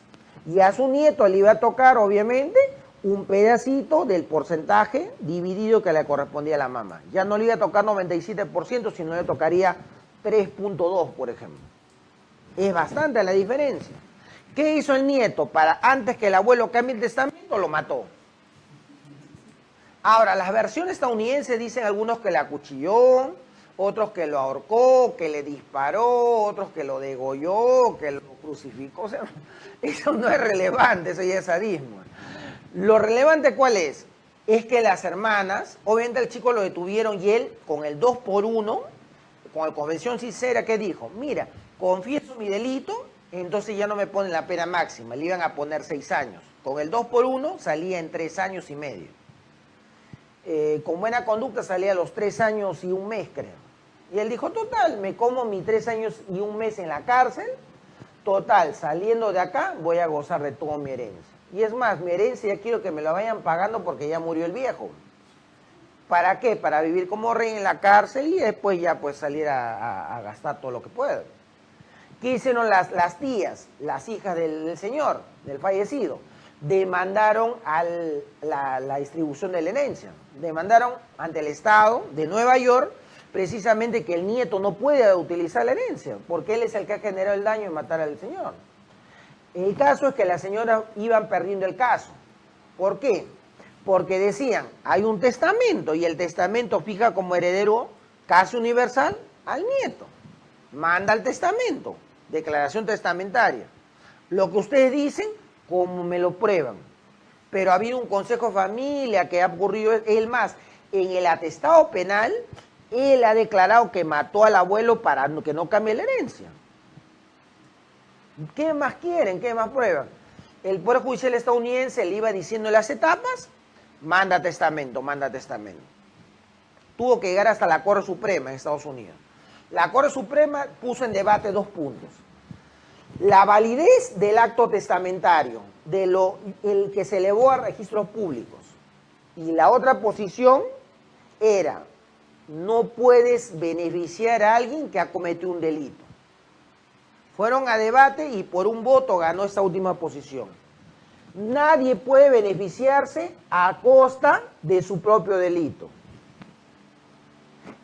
Y a su nieto le iba a tocar, obviamente, un pedacito del porcentaje dividido que le correspondía a la mamá. Ya no le iba a tocar 97%, sino le tocaría 3.2, por ejemplo. Es bastante la diferencia. ¿Qué hizo el nieto? Antes que el abuelo cambie el testamento, lo mató. Ahora, las versiones estadounidenses dicen algunos que le acuchilló, otros que lo ahorcó, que le disparó, otros que lo degolló, que lo crucificó. O sea, eso no es relevante, eso ya es sadismo. Lo relevante, ¿cuál es? Es que las hermanas, obviamente el chico lo detuvieron y él, con el 2x1, con la convención sincera, ¿qué dijo? Mira, confieso mi delito, entonces ya no me ponen la pena máxima, le iban a poner 6 años. Con el 2x1 salía en 3 años y medio. Con buena conducta salía a los 3 años y un mes, creo. Y él dijo, total, me como mis 3 años y un mes en la cárcel, total, saliendo de acá voy a gozar de toda mi herencia. Y es más, mi herencia ya quiero que me la vayan pagando porque ya murió el viejo. ¿Para qué? Para vivir como rey en la cárcel y después ya pues salir a gastar todo lo que pueda. ¿Qué hicieron las tías, las hijas del señor, del fallecido? Demandaron la distribución de la herencia. Demandaron ante el Estado de Nueva York precisamente que el nieto no puede utilizar la herencia, porque él es el que ha generado el daño de matar al señor. El caso es que las señoras iban perdiendo el caso. ¿Por qué? Porque decían, hay un testamento y el testamento fija como heredero casi universal al nieto. Manda el testamento, declaración testamentaria. Lo que ustedes dicen, como me lo prueban. Pero ha habido un consejo de familia que ha ocurrido, él más, en el atestado penal, él ha declarado que mató al abuelo para que no cambie la herencia. ¿Qué más quieren? ¿Qué más prueban? El Poder Judicial estadounidense le iba diciendo las etapas, manda testamento, manda testamento. Tuvo que llegar hasta la Corte Suprema en Estados Unidos. La Corte Suprema puso en debate 2 puntos. La validez del acto testamentario, el que se elevó a registros públicos. Y la otra posición era, no puedes beneficiar a alguien que ha cometido un delito. Fueron a debate y por un voto ganó esta última posición. Nadie puede beneficiarse a costa de su propio delito.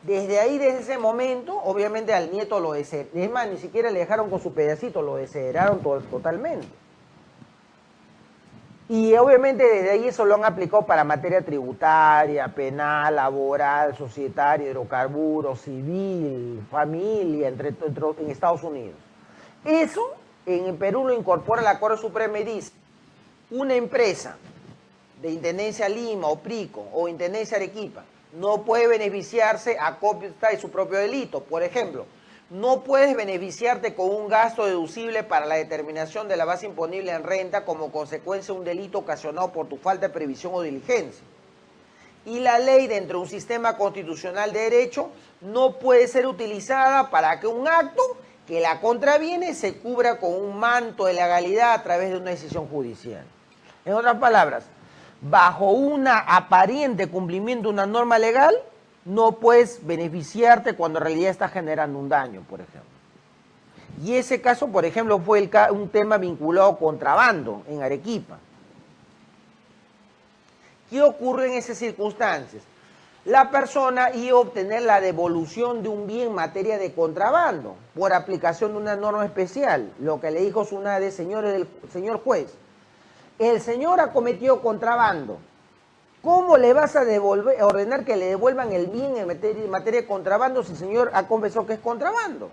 Desde ahí, desde ese momento, obviamente al nieto lo desheredaron. Es más, ni siquiera le dejaron con su pedacito, lo desheredaron totalmente. Y obviamente desde ahí eso lo han aplicado para materia tributaria, penal, laboral, societaria, hidrocarburos, civil, familia, en Estados Unidos. Eso en Perú lo incorpora la Corte Suprema y dice, una empresa de Intendencia Lima o Prico o Intendencia Arequipa no puede beneficiarse a costa de su propio delito. Por ejemplo, no puedes beneficiarte con un gasto deducible para la determinación de la base imponible en renta como consecuencia de un delito ocasionado por tu falta de previsión o diligencia. Y la ley, dentro de un sistema constitucional de derecho, no puede ser utilizada para que un acto que la contraviene se cubra con un manto de legalidad a través de una decisión judicial. En otras palabras, bajo un aparente cumplimiento de una norma legal, no puedes beneficiarte cuando en realidad estás generando un daño, por ejemplo. Y ese caso, por ejemplo, fue un tema vinculado a contrabando en Arequipa. ¿Qué ocurre en esas circunstancias? La persona iba a obtener la devolución de un bien en materia de contrabando por aplicación de una norma especial, lo que le dijo Sunade, señor juez. El señor ha cometido contrabando. ¿Cómo le vas a ordenar que le devuelvan el bien en materia de contrabando si el señor ha confesado que es contrabando?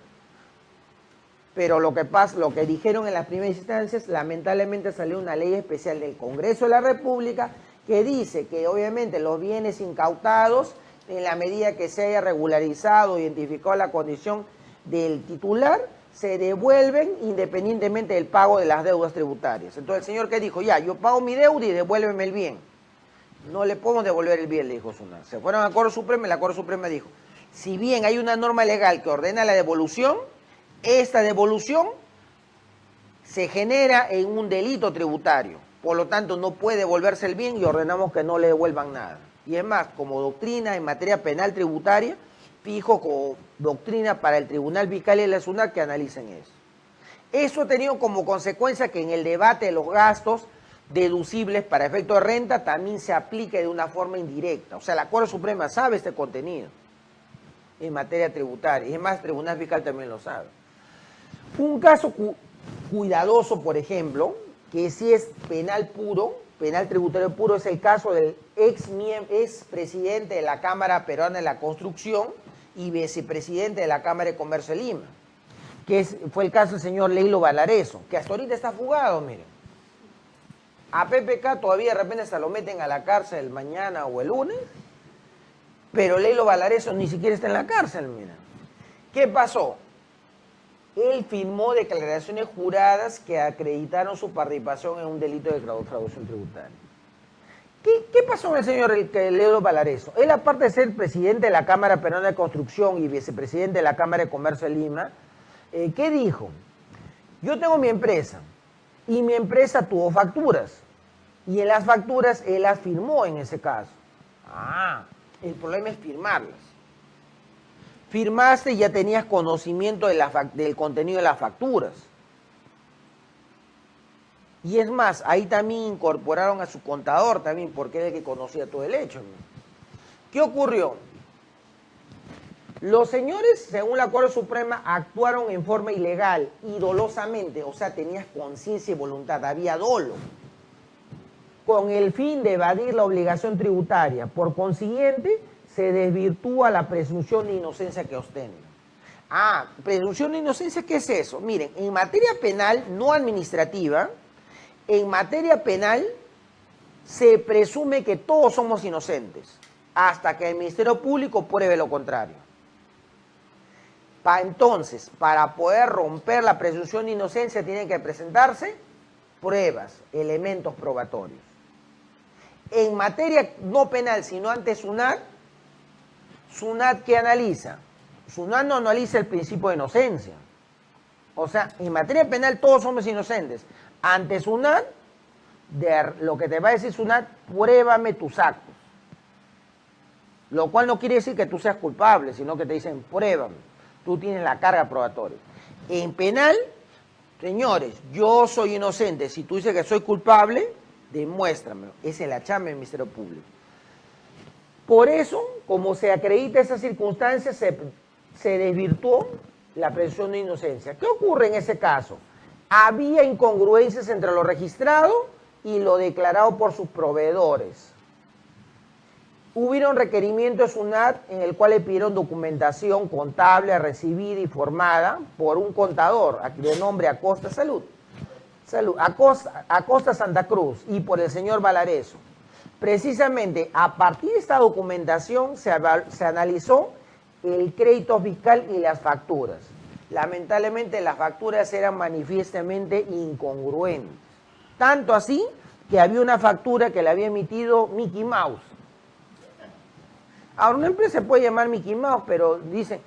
Pero lo que dijeron en las primeras instancias, lamentablemente salió una ley especial del Congreso de la República que dice que obviamente los bienes incautados, en la medida que se haya regularizado, identificado la condición del titular, se devuelven independientemente del pago de las deudas tributarias. Entonces el señor que dijo, ya, yo pago mi deuda y devuélveme el bien. No le podemos devolver el bien, le dijo Sunade. Se fueron a la Corte Suprema y la Corte Suprema dijo, si bien hay una norma legal que ordena la devolución, esta devolución se genera en un delito tributario. Por lo tanto, no puede devolverse el bien y ordenamos que no le devuelvan nada. Y es más, como doctrina en materia penal tributaria, fijo como doctrina para el Tribunal Fiscal y la SUNAT que analicen eso. Eso ha tenido como consecuencia que en el debate de los gastos deducibles para efecto de renta también se aplique de una forma indirecta. O sea, la Corte Suprema sabe este contenido en materia tributaria. Y es más, el Tribunal Fiscal también lo sabe. Un caso cuidadoso, por ejemplo, que sí es penal puro, penal tributario puro, es el caso del ex presidente de la Cámara Peruana de la Construcción y vicepresidente de la Cámara de Comercio de Lima, fue el caso del señor Leilo Valareso, que hasta ahorita está fugado, miren. A PPK todavía de repente se lo meten a la cárcel mañana o el lunes, pero Leilo Valareso ni siquiera está en la cárcel, miren. ¿Qué pasó? Él firmó declaraciones juradas que acreditaron su participación en un delito de fraudación tributaria. ¿Qué pasó con el señor Leilo Valareso? Él, aparte de ser presidente de la Cámara Peruana de Construcción y vicepresidente de la Cámara de Comercio de Lima, ¿qué dijo? Yo tengo mi empresa y mi empresa tuvo facturas y en las facturas él las firmó en ese caso. El problema es firmarlas. Firmaste y ya tenías conocimiento del contenido de las facturas. Y es más, ahí también incorporaron a su contador también, porque era el que conocía todo el hecho, ¿no? ¿Qué ocurrió? Los señores, según la Corte Suprema, actuaron en forma ilegal y dolosamente, o sea, tenías conciencia y voluntad, había dolo, con el fin de evadir la obligación tributaria. Por consiguiente, se desvirtúa la presunción de inocencia que ostenta. Presunción de inocencia, ¿qué es eso? Miren, en materia penal no administrativa, en materia penal se presume que todos somos inocentes, hasta que el Ministerio Público pruebe lo contrario. Entonces, para poder romper la presunción de inocencia tienen que presentarse pruebas, elementos probatorios. En materia no penal, sino ante SUNAT, ¿qué analiza? SUNAT no analiza el principio de inocencia. O sea, en materia penal todos somos inocentes. Ante SUNAT, lo que te va a decir SUNAT, pruébame tus actos. Lo cual no quiere decir que tú seas culpable, sino que te dicen, pruébame. Tú tienes la carga probatoria. En penal, señores, yo soy inocente. Si tú dices que soy culpable, demuéstramelo. Esa es la chamba del Ministerio Público. Por eso, como se acredita esa circunstancia, se desvirtuó la presunción de inocencia. ¿Qué ocurre en ese caso? Había incongruencias entre lo registrado y lo declarado por sus proveedores. Hubieron requerimientos de SUNAT en el cual le pidieron documentación contable recibida y formada por un contador de nombre Acosta Acosta Santa Cruz y por el señor Valareso. Precisamente a partir de esta documentación se analizó el crédito fiscal y las facturas. Lamentablemente las facturas eran manifiestamente incongruentes. Tanto así que había una factura que le había emitido Mickey Mouse. Ahora, una empresa se puede llamar Mickey Mouse, pero dicen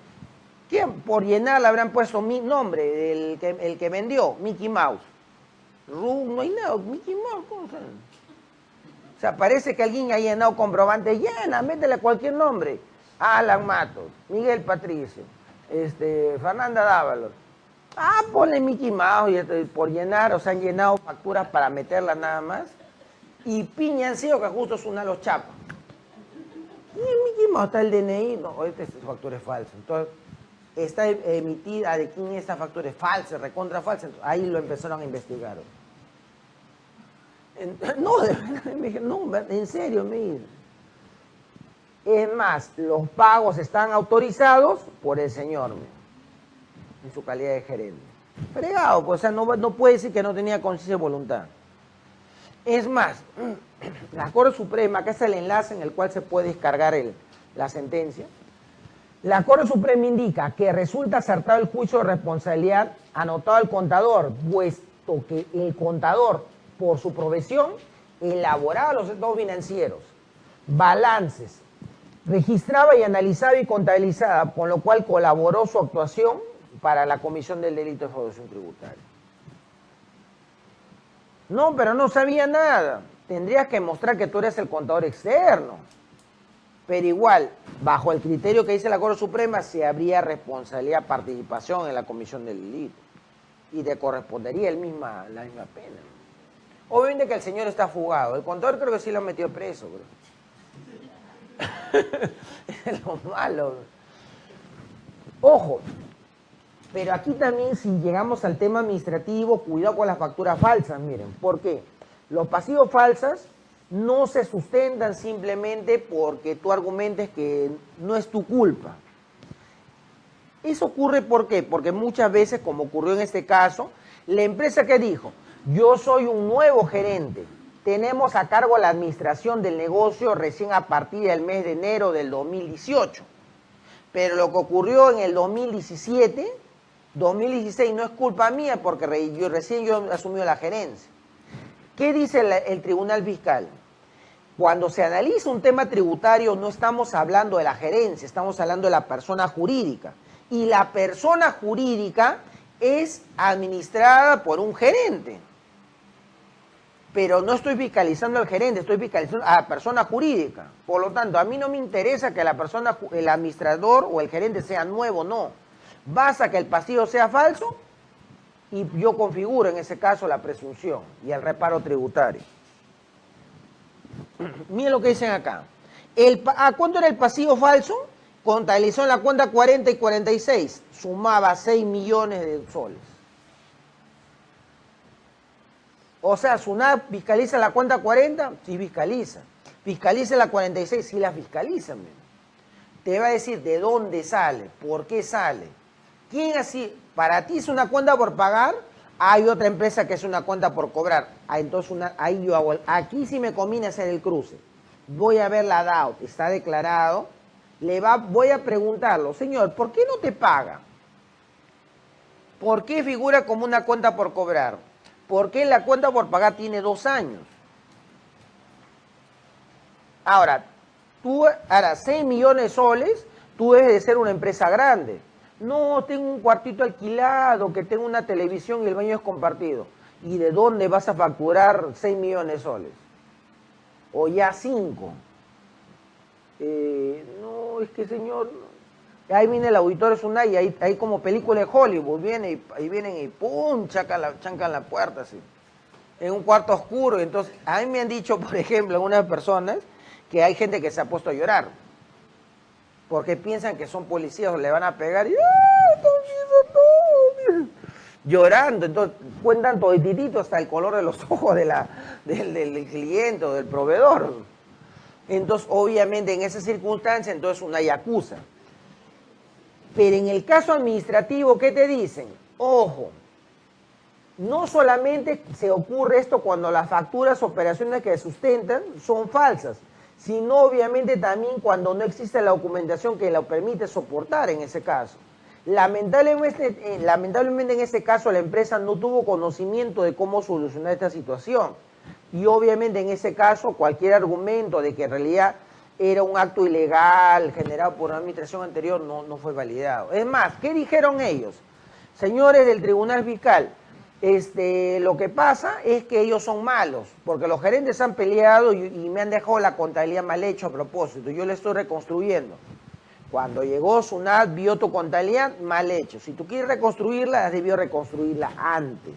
que por llenar le habrán puesto mi nombre, el que vendió, Mickey Mouse. No hay nada, Mickey Mouse, ¿cómo se llama? O sea, parece que alguien ha llenado comprobante, métele cualquier nombre. Alan Matos, Miguel Patricio, Fernanda Dávalos. Ponle Mickey Mouse por llenar, o sea, han llenado facturas para meterlas nada más. Y piña han sido que justo es una de los chapas. Y el Mickey Mouse está el DNI, no, esta factura es falsa. Entonces, está emitida de quién esta factura es falsa, recontra falsa. Entonces, ahí lo empezaron a investigar. No, de verdad, me dije, no, en serio, mire. Es más, los pagos están autorizados por el señor, en su calidad de gerente. Fregado, pues, o sea, no puede decir que no tenía conciencia y voluntad. Es más, la Corte Suprema, que es el enlace en el cual se puede descargar la sentencia, la Corte Suprema indica que resulta acertado el juicio de responsabilidad anotado al contador, puesto que el contador, por su profesión, elaboraba los estados financieros, balances registraba y analizaba y contabilizaba, con lo cual colaboró su actuación para la comisión del delito de defraudación tributaria. No, pero no sabía nada. Tendrías que mostrar que tú eres el contador externo. Pero igual, bajo el criterio que dice la Corte Suprema, se habría responsabilidad, participación en la comisión del delito. Y te correspondería la misma pena. Obviamente que el señor está fugado. El contador creo que sí lo han metido preso, bro. Es lo malo. Ojo, pero aquí también si llegamos al tema administrativo, cuidado con las facturas falsas, miren. ¿Por qué? Los pasivos falsos no se sustentan simplemente porque tú argumentes que no es tu culpa. Eso ocurre ¿por qué? Porque muchas veces, como ocurrió en este caso, la empresa que dijo, yo soy un nuevo gerente, tenemos a cargo la administración del negocio recién a partir del mes de enero del 2018. Pero lo que ocurrió en el 2017, 2016 no es culpa mía porque recién yo he asumido la gerencia. ¿Qué dice el Tribunal Fiscal? Cuando se analiza un tema tributario no estamos hablando de la gerencia, estamos hablando de la persona jurídica. Y la persona jurídica es administrada por un gerente. Pero no estoy fiscalizando al gerente, estoy fiscalizando a la persona jurídica. Por lo tanto, a mí no me interesa que el administrador o el gerente sea nuevo, no. Basta que el pasivo sea falso y yo configuro en ese caso la presunción y el reparo tributario. Miren lo que dicen acá. ¿A cuánto era el pasivo falso? Contabilizó en la cuenta 40 y 46. Sumaba 6 millones de soles. O sea, SUNAT fiscaliza la cuenta 40, sí fiscaliza. Fiscaliza la 46, sí la fiscaliza. Te va a decir de dónde sale, por qué sale. ¿Quién así? Para ti es una cuenta por pagar, hay otra empresa que es una cuenta por cobrar. Entonces ahí yo hago, aquí sí me conviene hacer el cruce. Voy a ver la DAO, está declarado. Voy a preguntarlo, señor, ¿por qué no te paga? ¿Por qué figura como una cuenta por cobrar? ¿Por qué la cuenta por pagar tiene 2 años? Ahora, 6 millones de soles, tú debes de ser una empresa grande. No, tengo un cuartito alquilado, que tengo una televisión y el baño es compartido. ¿Y de dónde vas a facturar 6 millones de soles? O ya 5. No, es que señor, ahí viene el auditor SUNAT y ahí como película de Hollywood, ahí vienen y ¡pum! Chancan la puerta así, en un cuarto oscuro. Entonces, a mí me han dicho, por ejemplo, algunas personas, que hay gente que se ha puesto a llorar, porque piensan que son policías o le van a pegar y llorando. Entonces, cuentan toditito hasta el color de los ojos del cliente o del proveedor. Entonces, obviamente, en esa circunstancia, entonces una acusa. Pero en el caso administrativo, ¿qué te dicen? Ojo, no solamente se ocurre esto cuando las facturas, operaciones que sustentan son falsas, sino obviamente también cuando no existe la documentación que lo permite soportar en ese caso. Lamentablemente en ese caso la empresa no tuvo conocimiento de cómo solucionar esta situación. Y obviamente en ese caso cualquier argumento de que en realidad era un acto ilegal generado por una administración anterior no fue validado. Es más, ¿qué dijeron ellos? Señores del Tribunal Fiscal, lo que pasa es que ellos son malos, porque los gerentes han peleado y me han dejado la contabilidad mal hecha a propósito. Yo le estoy reconstruyendo. Cuando llegó SUNAT, vio tu contabilidad mal hecha. Si tú quieres reconstruirla, has debido reconstruirla antes,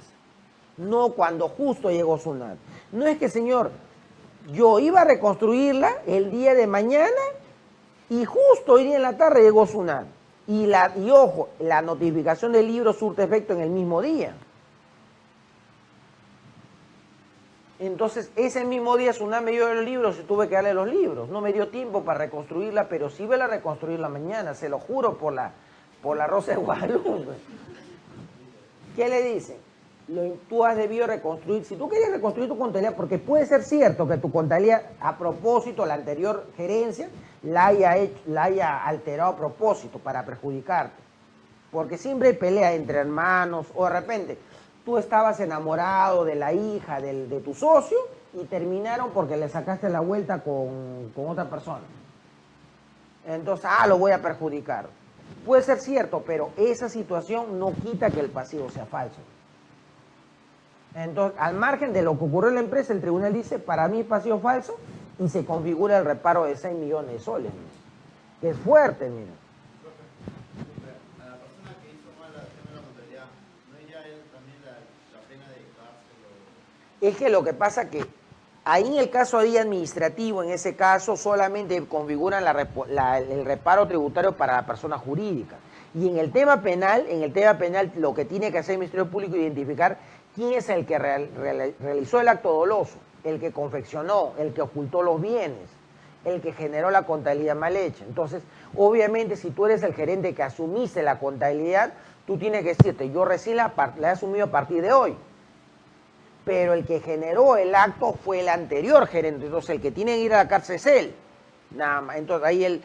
no cuando justo llegó SUNAT. No es que, señor, yo iba a reconstruirla el día de mañana y justo hoy día en la tarde llegó SUNAT. Y ojo, la notificación del libro surte efecto en el mismo día. Entonces, ese mismo día SUNAT me dio los libros y tuve que darle los libros. No me dio tiempo para reconstruirla, pero sí voy a reconstruirla mañana, se lo juro por la Rosa de Guadalupe. ¿Qué le dicen? Tú has debido reconstruir, si tú querías reconstruir tu contabilidad, porque puede ser cierto que tu contabilidad, a propósito, la anterior gerencia, la haya alterado a propósito para perjudicarte. Porque siempre hay pelea entre hermanos, o de repente tú estabas enamorado de la hija de tu socio y terminaron porque le sacaste la vuelta con otra persona. Entonces, lo voy a perjudicar. Puede ser cierto, pero esa situación no quita que el pasivo sea falso. Entonces, al margen de lo que ocurrió en la empresa, el tribunal dice, para mí es pasivo falso, y se configura el reparo de 6 millones de soles. Mira. Que es fuerte, mira. A la persona que hizo mal el tema de la contabilidad, ¿no es ya él también la pena de cárcel? Es que lo que pasa que ahí en el caso ahí administrativo, en ese caso, solamente configuran el reparo tributario para la persona jurídica. Y en el tema penal, lo que tiene que hacer el Ministerio Público es identificar quién es el que realizó el acto doloso, el que confeccionó, el que ocultó los bienes, el que generó la contabilidad mal hecha. Entonces, obviamente, si tú eres el gerente que asumiste la contabilidad, tú tienes que decirte, yo recién la he asumido a partir de hoy. Pero el que generó el acto fue el anterior gerente, entonces el que tiene que ir a la cárcel es él. Nada más. Entonces ahí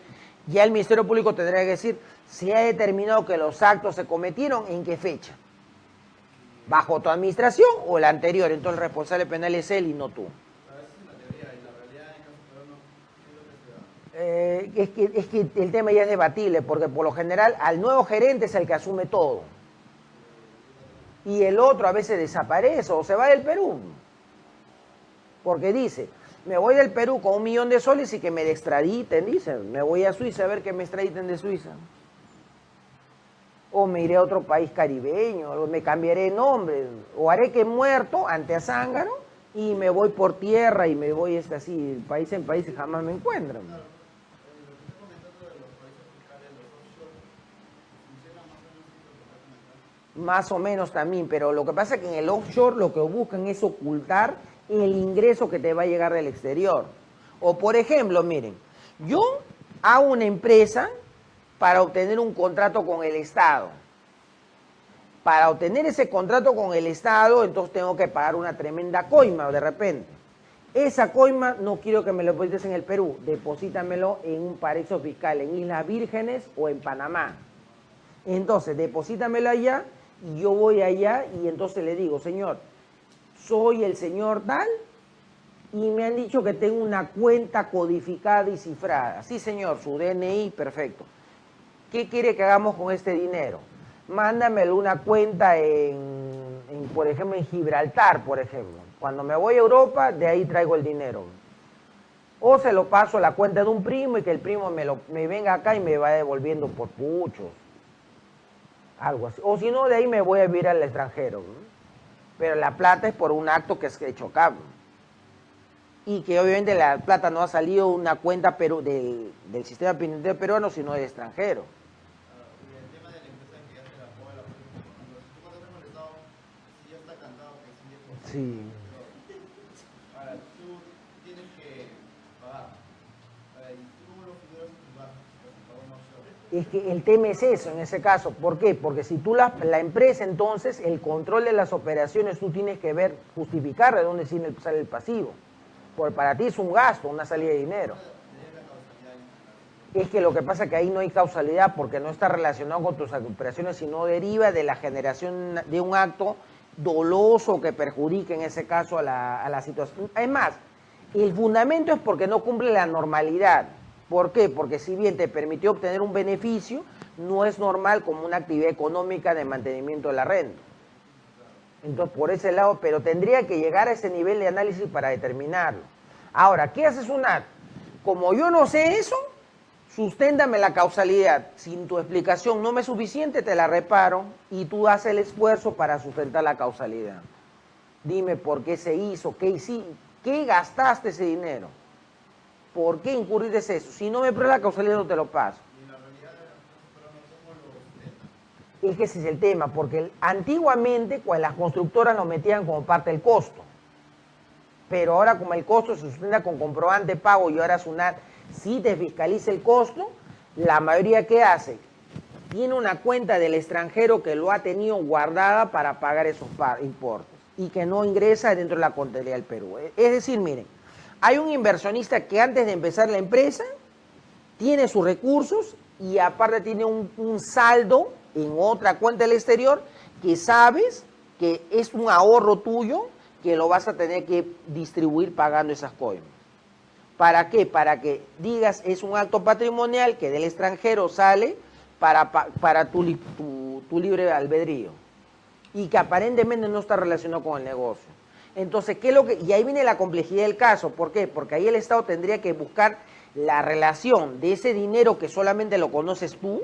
ya el Ministerio Público tendría que decir, se ha determinado que los actos se cometieron, ¿en qué fecha? ¿Bajo tu administración o el anterior? Entonces el responsable penal es él y no tú. Esa es la teoría, y la realidad en caso peruano, ¿qué es lo que se da? Es que el tema ya es debatible, porque por lo general al nuevo gerente es el que asume todo. Y el otro a veces desaparece o se va del Perú. Porque dice, me voy del Perú con 1 millón de soles y que me extraditen, dicen. Me voy a Suiza a ver que me extraditen de Suiza. O me iré a otro país caribeño, o me cambiaré de nombre, o haré que muerto ante Azángaro y me voy por tierra y me voy así, país en país y jamás me encuentran. Claro, lo que estoy comentando de los países fiscales, los offshore, funciona más o menos así lo que está comentando. Más o menos también, pero lo que pasa es que en el offshore lo que buscan es ocultar el ingreso que te va a llegar del exterior. O por ejemplo, miren, yo hago una empresa para obtener un contrato con el Estado. Para obtener ese contrato con el Estado, entonces tengo que pagar una tremenda coima de repente. Esa coima no quiero que me lo deposites en el Perú, deposítamelo en un paraíso fiscal, en Islas Vírgenes o en Panamá. Entonces, deposítamelo allá y yo voy allá y entonces le digo, señor, soy el señor tal y me han dicho que tengo una cuenta codificada y cifrada. Sí, señor, su DNI, perfecto. ¿Qué quiere que hagamos con este dinero? Mándamelo una cuenta por ejemplo, en Gibraltar, por ejemplo. Cuando me voy a Europa, de ahí traigo el dinero. O se lo paso a la cuenta de un primo y que el primo me venga acá y me va devolviendo por puchos. Algo así. O si no, de ahí me voy a vivir al extranjero. Pero la plata es por un acto que es hecho acá. Y que obviamente la plata no ha salido de una cuenta del sistema penitenciario peruano, sino del extranjero. Y el tema de la empresa que ya se la paga la política, cuando tú contratas con el Estado, si ya está cantado que sí es por Sí. Ahora, tú tienes que pagar. ¿Y tú cómo lo figuras en tus gastos? Pues pago más solo. Es que el tema es eso en ese caso. ¿Por qué? Porque si tú la empresa, entonces, el control de las operaciones, tú tienes que ver, justificar de dónde sale el pasivo. Porque para ti es un gasto, una salida de dinero. Es que lo que pasa es que ahí no hay causalidad porque no está relacionado con tus operaciones, sino deriva de la generación de un acto doloso que perjudique en ese caso a la situación. Es más, el fundamento es porque no cumple la normalidad. ¿Por qué? Porque si bien te permitió obtener un beneficio, no es normal como una actividad económica de mantenimiento de la renta. Entonces, por ese lado, pero tendría que llegar a ese nivel de análisis para determinarlo. Ahora, ¿qué haces un acto? Como yo no sé eso, susténtame la causalidad. Si tu explicación no me es suficiente, te la reparo y tú haces el esfuerzo para sustentar la causalidad. Dime por qué se hizo, qué gastaste ese dinero, por qué incurriste eso. Si no me pruebas la causalidad, no te lo paso. Y la realidad de las empresas peruanas, ¿cómo lo sustentan? Es que ese es el tema, porque antiguamente las constructoras lo metían como parte del costo. Pero ahora como el costo se sustenta con comprobante pago y ahora SUNAT sí te fiscaliza el costo, la mayoría ¿qué hace? Tiene una cuenta del extranjero que lo ha tenido guardada para pagar esos importes y que no ingresa dentro de la contabilidad del Perú. Es decir, miren, hay un inversionista que antes de empezar la empresa tiene sus recursos y aparte tiene un saldo en otra cuenta del exterior que sabes que es un ahorro tuyo que lo vas a tener que distribuir pagando esas coimas. ¿Para qué? Para que digas es un acto patrimonial que del extranjero sale para tu libre albedrío y que aparentemente no está relacionado con el negocio. Entonces, ¿qué es lo que...? Y ahí viene la complejidad del caso. ¿Por qué? Porque ahí el Estado tendría que buscar la relación de ese dinero que solamente lo conoces tú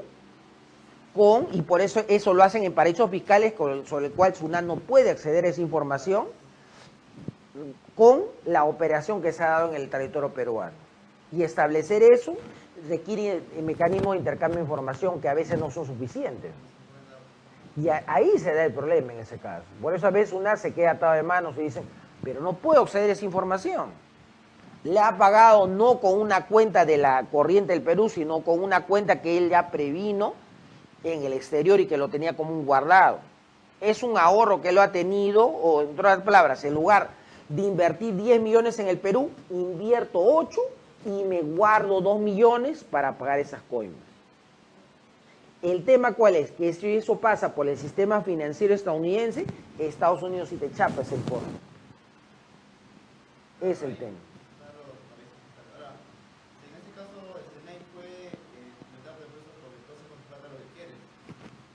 y por eso lo hacen en paraísos fiscales sobre el cual SUNAT no puede acceder a esa información, con la operación que se ha dado en el territorio peruano. Y establecer eso requiere mecanismos de intercambio de información que a veces no son suficientes. Y ahí se da el problema en ese caso. Por eso a veces SUNAT se queda atado de manos y dicen, pero no puedo acceder a esa información. Le ha pagado no con una cuenta de la corriente del Perú, sino con una cuenta que él ya previno en el exterior y que lo tenía como un guardado. Es un ahorro que lo ha tenido, o en otras palabras, en lugar de invertir 10 millones en el Perú, invierto 8 y me guardo 2 millones para pagar esas coimas. El tema ¿cuál es? Que si eso pasa por el sistema financiero estadounidense, Estados Unidos sí te chapa ese costo. Es el tema. Ahora, en este caso, el SENAI puede meter de preso porque entonces contrata lo que quieres.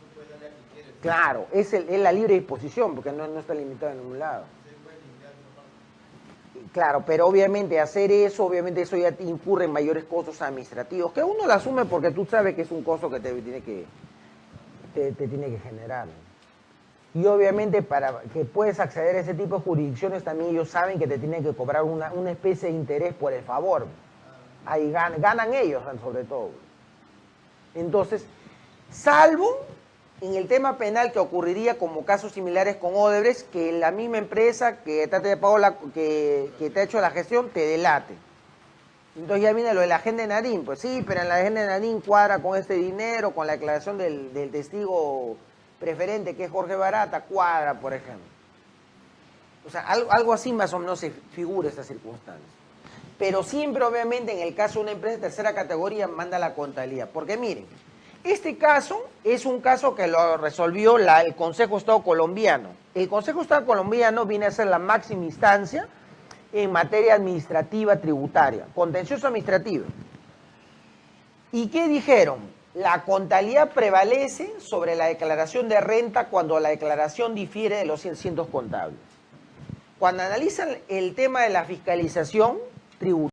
Tú puedes darle a quien quieres. Claro, es la libre disposición, porque no está limitado en ningún lado. Se puede limitar esa parte. Claro, pero obviamente hacer eso, eso ya te incurre en mayores costos administrativos, que uno lo asume porque tú sabes que es un costo que te tiene que generar. Y obviamente para que puedas acceder a ese tipo de jurisdicciones también ellos saben que te tienen que cobrar una especie de interés por el favor. Ahí ganan ellos sobre todo. Entonces, salvo en el tema penal que ocurriría como casos similares con Odebrecht, que la misma empresa que te ha hecho la gestión te delate. Entonces ya viene lo de la agenda de Nadine. Pues sí, pero en la agenda de Nadine cuadra con este dinero, con la declaración del testigo preferente que es Jorge Barata, cuadra, por ejemplo. O sea, algo así más o menos se figura esta circunstancia. Pero siempre, obviamente, en el caso de una empresa de tercera categoría, manda la contabilidad. Porque miren, este caso es un caso que lo resolvió el Consejo de Estado colombiano. El Consejo de Estado colombiano viene a ser la máxima instancia en materia administrativa tributaria, contencioso administrativo. ¿Y qué dijeron? La contabilidad prevalece sobre la declaración de renta cuando la declaración difiere de los cientos contables. Cuando analizan el tema de la fiscalización tributaria,